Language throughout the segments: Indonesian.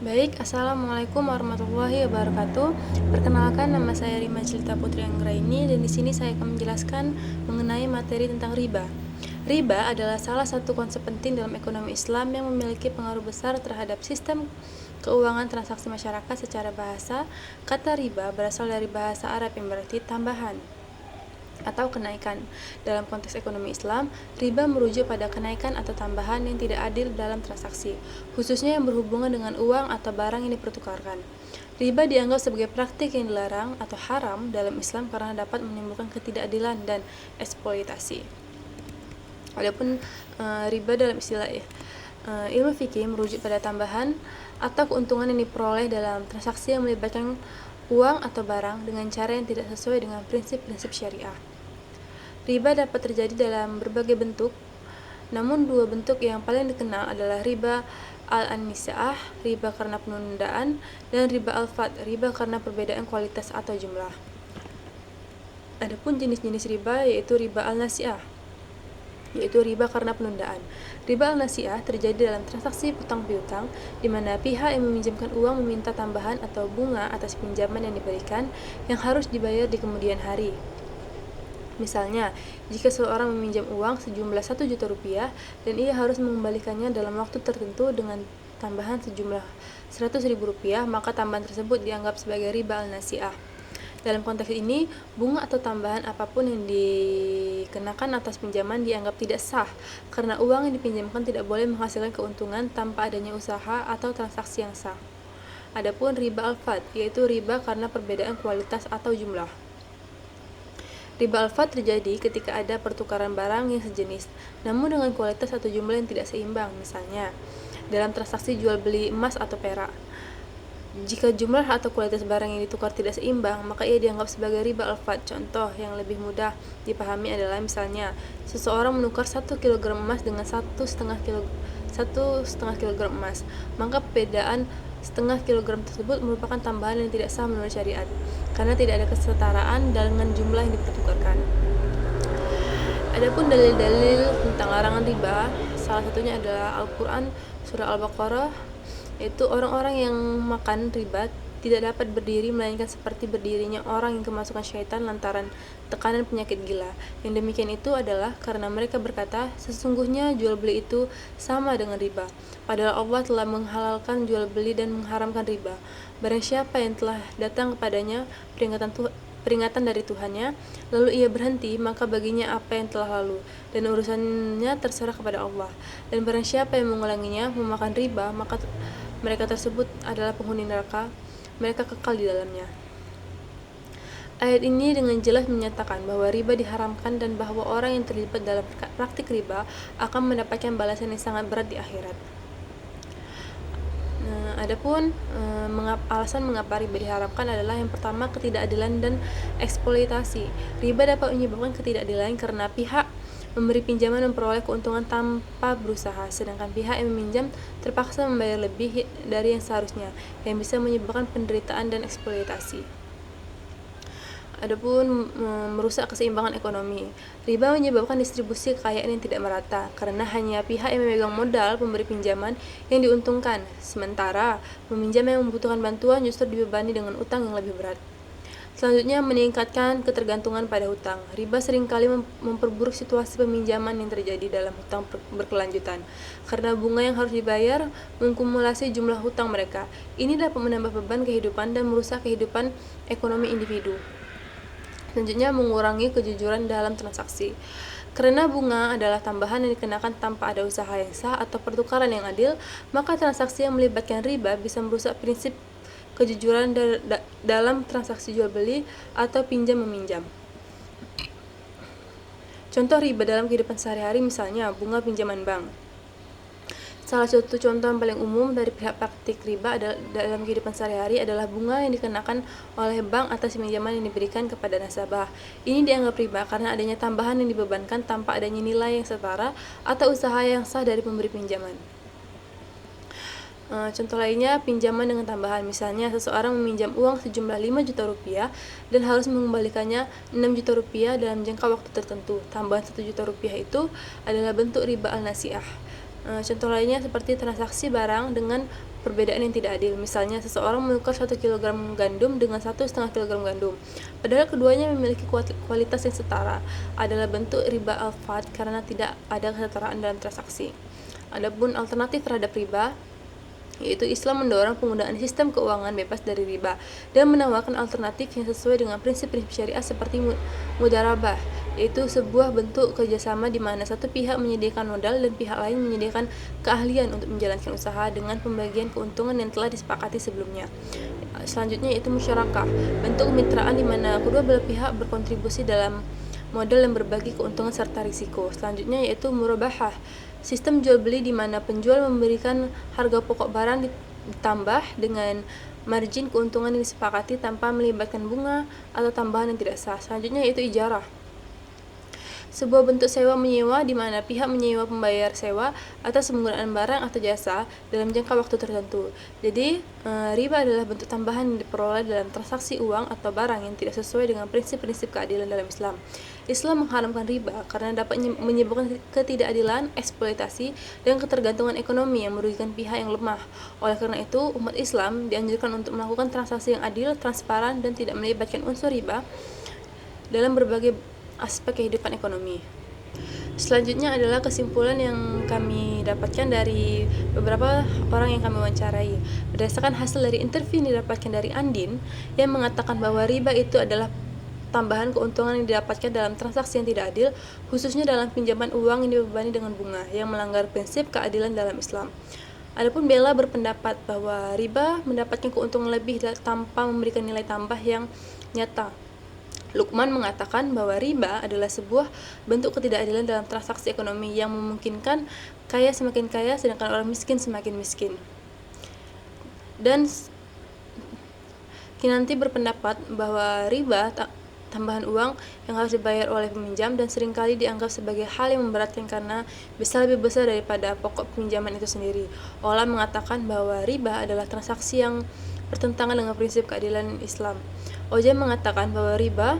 Baik, Assalamualaikum warahmatullahi wabarakatuh. Perkenalkan, nama saya Rima Cilita Putri Anggraini dan di sini saya akan menjelaskan mengenai materi tentang riba. Riba adalah salah satu konsep penting dalam ekonomi Islam yang memiliki pengaruh besar terhadap sistem keuangan transaksi masyarakat. Secara bahasa, kata riba berasal dari bahasa Arab yang berarti tambahan atau kenaikan. Dalam konteks ekonomi Islam, riba merujuk pada kenaikan atau tambahan yang tidak adil dalam transaksi, khususnya yang berhubungan dengan uang atau barang yang dipertukarkan. Riba dianggap sebagai praktik yang dilarang atau haram dalam Islam karena dapat menimbulkan ketidakadilan dan eksploitasi. Adapun riba dalam istilah ilmu fikih merujuk pada tambahan atau keuntungan yang diperoleh dalam transaksi yang melibatkan uang atau barang dengan cara yang tidak sesuai dengan prinsip-prinsip syariah. Riba dapat terjadi dalam berbagai bentuk, namun dua bentuk yang paling dikenal adalah riba al-nisa'ah, riba karena penundaan, dan riba al-fad, riba karena perbedaan kualitas atau jumlah. Adapun jenis-jenis riba yaitu riba al-nasi'ah, yaitu riba karena penundaan. Riba al-nasi'ah terjadi dalam transaksi hutang piutang, di mana pihak yang meminjamkan uang meminta tambahan atau bunga atas pinjaman yang diberikan yang harus dibayar di kemudian hari. Misalnya, jika seseorang meminjam uang sejumlah 1 juta rupiah dan ia harus mengembalikannya dalam waktu tertentu dengan tambahan sejumlah 100 ribu rupiah, maka tambahan tersebut dianggap sebagai riba al-nasi'ah. Dalam konteks ini, bunga atau tambahan apapun yang dikenakan atas pinjaman dianggap tidak sah, karena uang yang dipinjamkan tidak boleh menghasilkan keuntungan tanpa adanya usaha atau transaksi yang sah. Adapun riba al-fad, yaitu riba karena perbedaan kualitas atau jumlah. Riba al-fad terjadi ketika ada pertukaran barang yang sejenis, namun dengan kualitas atau jumlah yang tidak seimbang. Misalnya, dalam transaksi jual beli emas atau perak, jika jumlah atau kualitas barang yang ditukar tidak seimbang, maka ia dianggap sebagai riba al-fad. Contoh yang lebih mudah dipahami adalah misalnya, seseorang menukar 1 kg emas dengan 1,5 kg emas, maka perbedaan setengah kilogram tersebut merupakan tambahan yang tidak sah menurut syariat, karena tidak ada kesetaraan dengan jumlah yang dipertukarkan. Adapun dalil-dalil tentang larangan riba, salah satunya adalah Al-Quran surah Al-Baqarah, yaitu orang-orang yang makan riba tidak dapat berdiri melainkan seperti berdirinya orang yang kemasukan syaitan lantaran tekanan penyakit gila. Yang demikian itu adalah karena mereka berkata, sesungguhnya jual beli itu sama dengan riba, padahal Allah telah menghalalkan jual beli dan mengharamkan riba. Barang siapa yang telah datang kepadanya peringatan dari Tuhannya, lalu ia berhenti, maka baginya apa yang telah lalu, dan urusannya terserah kepada Allah. Dan barang siapa yang mengulanginya, memakan riba, maka mereka tersebut adalah penghuni neraka, mereka kekal di dalamnya. Ayat ini dengan jelas menyatakan bahwa riba diharamkan dan bahwa orang yang terlibat dalam praktik riba akan mendapatkan balasan yang sangat berat di akhirat. Adapun alasan mengapa riba diharamkan adalah yang pertama, ketidakadilan dan eksploitasi. Riba dapat menyebabkan ketidakadilan karena pihak memberi pinjaman memperoleh keuntungan tanpa berusaha, sedangkan pihak yang meminjam terpaksa membayar lebih dari yang seharusnya, yang bisa menyebabkan penderitaan dan eksploitasi. Adapun merusak keseimbangan ekonomi. Riba menyebabkan distribusi kekayaan yang tidak merata, karena hanya pihak yang memegang modal pemberi pinjaman yang diuntungkan, sementara peminjam yang membutuhkan bantuan justru dibebani dengan utang yang lebih berat. Selanjutnya, meningkatkan ketergantungan pada hutang. Riba seringkali memperburuk situasi peminjaman yang terjadi dalam hutang berkelanjutan, karena bunga yang harus dibayar mengkumulasi jumlah hutang mereka. Ini dapat menambah beban kehidupan dan merusak kehidupan ekonomi individu. Selanjutnya, mengurangi kejujuran dalam transaksi. Karena bunga adalah tambahan yang dikenakan tanpa ada usaha yang sah atau pertukaran yang adil, maka transaksi yang melibatkan riba bisa merusak prinsip kejujuran dalam transaksi jual beli atau pinjam meminjam. Contoh riba dalam kehidupan sehari-hari, misalnya bunga pinjaman bank. Salah satu contoh yang paling umum dari pihak praktik riba dalam kehidupan sehari-hari adalah bunga yang dikenakan oleh bank atas pinjaman yang diberikan kepada nasabah. Ini dianggap riba karena adanya tambahan yang dibebankan tanpa adanya nilai yang setara atau usaha yang sah dari pemberi pinjaman. Contoh lainnya, pinjaman dengan tambahan. Misalnya, seseorang meminjam uang sejumlah 5 juta rupiah dan harus mengembalikannya 6 juta rupiah dalam jangka waktu tertentu. Tambahan 1 juta rupiah itu adalah bentuk riba al-nasi'ah. Contoh lainnya seperti transaksi barang dengan perbedaan yang tidak adil. Misalnya, seseorang menukar 1 kilogram gandum dengan 1,5 kilogram gandum, padahal keduanya memiliki kualitas yang setara, adalah bentuk riba al-fadl karena tidak ada kesetaraan dalam transaksi. Adapun alternatif terhadap riba, yaitu Islam mendorong penggunaan sistem keuangan bebas dari riba dan menawarkan alternatif yang sesuai dengan prinsip-prinsip syariah seperti mudarabah, yaitu sebuah bentuk kerjasama di mana satu pihak menyediakan modal dan pihak lain menyediakan keahlian untuk menjalankan usaha dengan pembagian keuntungan yang telah disepakati sebelumnya. Selanjutnya yaitu musyarakah, bentuk kemitraan di mana kedua belah pihak berkontribusi dalam modal dan berbagi keuntungan serta risiko. Selanjutnya yaitu murabahah, sistem jual beli di mana penjual memberikan harga pokok barang ditambah dengan margin keuntungan yang disepakati tanpa melibatkan bunga atau tambahan yang tidak sah. Selanjutnya yaitu ijarah, sebuah bentuk sewa menyewa di mana pihak menyewa pembayar sewa atas penggunaan barang atau jasa dalam jangka waktu tertentu. Jadi, riba adalah bentuk tambahan yang diperoleh dalam transaksi uang atau barang yang tidak sesuai dengan prinsip-prinsip keadilan dalam Islam. Islam mengharamkan riba karena dapat menyebabkan ketidakadilan, eksploitasi, dan ketergantungan ekonomi yang merugikan pihak yang lemah. Oleh karena itu, umat Islam dianjurkan untuk melakukan transaksi yang adil, transparan, dan tidak melibatkan unsur riba dalam berbagai aspek kehidupan ekonomi. Selanjutnya adalah kesimpulan yang kami dapatkan dari beberapa orang yang kami wawancarai. Berdasarkan hasil dari interview yang didapatkan dari Andin, yang mengatakan bahwa riba itu adalah tambahan keuntungan yang didapatkan dalam transaksi yang tidak adil, khususnya dalam pinjaman uang yang dibebani dengan bunga, yang melanggar prinsip keadilan dalam Islam. Adapun Bella berpendapat bahwa riba mendapatkan keuntungan lebih tanpa memberikan nilai tambah yang nyata. Lukman mengatakan bahwa riba adalah sebuah bentuk ketidakadilan dalam transaksi ekonomi yang memungkinkan kaya semakin kaya sedangkan orang miskin semakin miskin. Dan Kinanti berpendapat bahwa riba tambahan uang yang harus dibayar oleh peminjam dan seringkali dianggap sebagai hal yang memberatkan karena bisa lebih besar daripada pokok pinjaman itu sendiri. Ola mengatakan bahwa riba adalah transaksi yang bertentangan dengan prinsip keadilan Islam. Oja mengatakan bahwa riba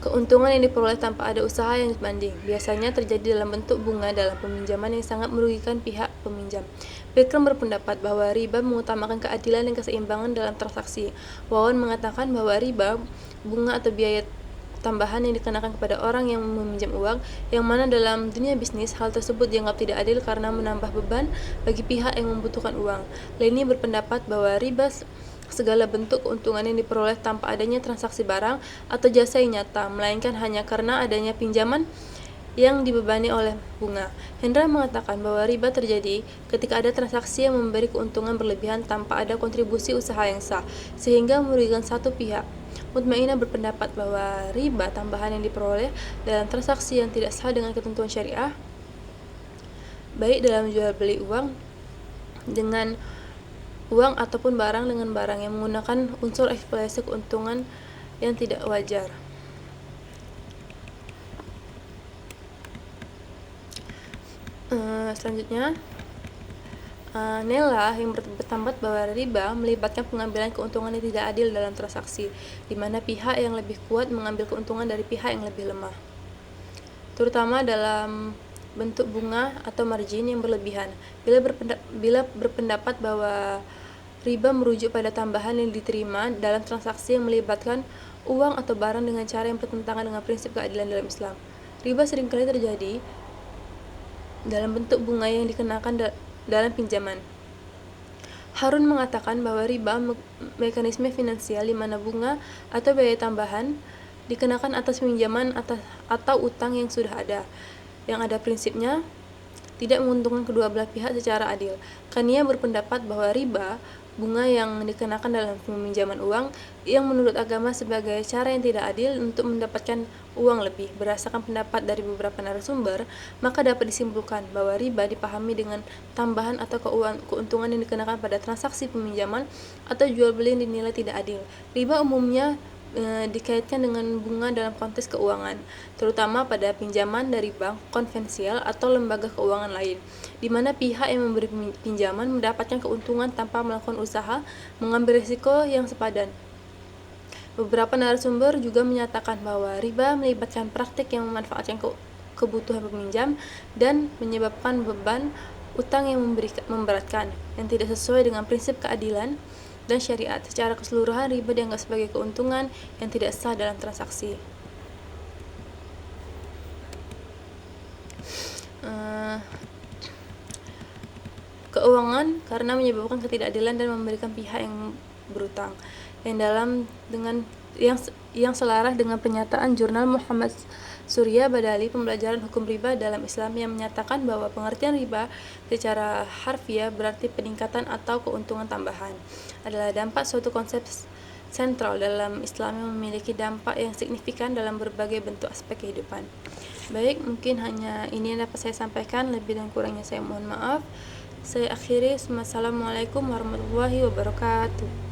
keuntungan yang diperoleh tanpa ada usaha yang sebanding, biasanya terjadi dalam bentuk bunga dalam peminjaman yang sangat merugikan pihak peminjam. Bikram berpendapat bahwa riba mengutamakan keadilan dan keseimbangan dalam transaksi. Wawan mengatakan bahwa riba, bunga atau biaya tambahan yang dikenakan kepada orang yang meminjam uang, yang mana dalam dunia bisnis hal tersebut dianggap tidak adil karena menambah beban bagi pihak yang membutuhkan uang. Leni berpendapat bahwa riba segala bentuk keuntungan yang diperoleh tanpa adanya transaksi barang atau jasa yang nyata, melainkan hanya karena adanya pinjaman yang dibebani oleh bunga. Hendra mengatakan bahwa riba terjadi ketika ada transaksi yang memberi keuntungan berlebihan tanpa ada kontribusi usaha yang sah, sehingga merugikan satu pihak. Mutmainah berpendapat bahwa riba tambahan yang diperoleh dalam transaksi yang tidak sah dengan ketentuan syariah, baik dalam jual beli uang dengan uang ataupun barang dengan barang yang menggunakan unsur eksploitasi keuntungan yang tidak wajar. Selanjutnya, Nela yang berpendapat bahwa riba melibatkan pengambilan keuntungan yang tidak adil dalam transaksi, di mana pihak yang lebih kuat mengambil keuntungan dari pihak yang lebih lemah, terutama dalam bentuk bunga atau margin yang berlebihan. Bila berpendapat bahwa riba merujuk pada tambahan yang diterima dalam transaksi yang melibatkan uang atau barang dengan cara yang bertentangan dengan prinsip keadilan dalam Islam. Riba seringkali terjadi dalam bentuk bunga yang dikenakan dalam pinjaman. Harun mengatakan bahwa riba mekanisme finansial di mana bunga atau biaya tambahan dikenakan atas pinjaman atau utang yang sudah ada, yang ada prinsipnya tidak menguntungkan kedua belah pihak secara adil. Kania berpendapat bahwa riba, bunga yang dikenakan dalam peminjaman uang, yang menurut agama sebagai cara yang tidak adil untuk mendapatkan uang lebih. Berdasarkan pendapat dari beberapa narasumber, maka dapat disimpulkan bahwa riba dipahami dengan tambahan atau keuntungan yang dikenakan pada transaksi peminjaman atau jual beli yang dinilai tidak adil. Riba umumnya dikaitkan dengan bunga dalam konteks keuangan, terutama pada pinjaman dari bank konvensional atau lembaga keuangan lain, di mana pihak yang memberi pinjaman mendapatkan keuntungan tanpa melakukan usaha mengambil risiko yang sepadan. Beberapa narasumber juga menyatakan bahwa riba melibatkan praktik yang memanfaatkan kebutuhan peminjam dan menyebabkan beban utang yang memberatkan, yang tidak sesuai dengan prinsip keadilan dan syariat. Secara keseluruhan, riba dianggap sebagai keuntungan yang tidak sah dalam transaksi. Keuangan karena menyebabkan ketidakadilan dan memberikan pihak yang berutang, yang selaras dengan pernyataan Jurnal Muhammad Surya Badali, Pembelajaran Hukum Riba dalam Islam, yang menyatakan bahwa pengertian riba secara harfiah berarti peningkatan atau keuntungan tambahan, adalah dampak suatu konsep sentral dalam Islam yang memiliki dampak yang signifikan dalam berbagai bentuk aspek kehidupan. Baik, mungkin hanya ini yang dapat saya sampaikan. Lebih dan kurangnya saya mohon maaf. Saya akhiri. Wassalamualaikum warahmatullahi wabarakatuh.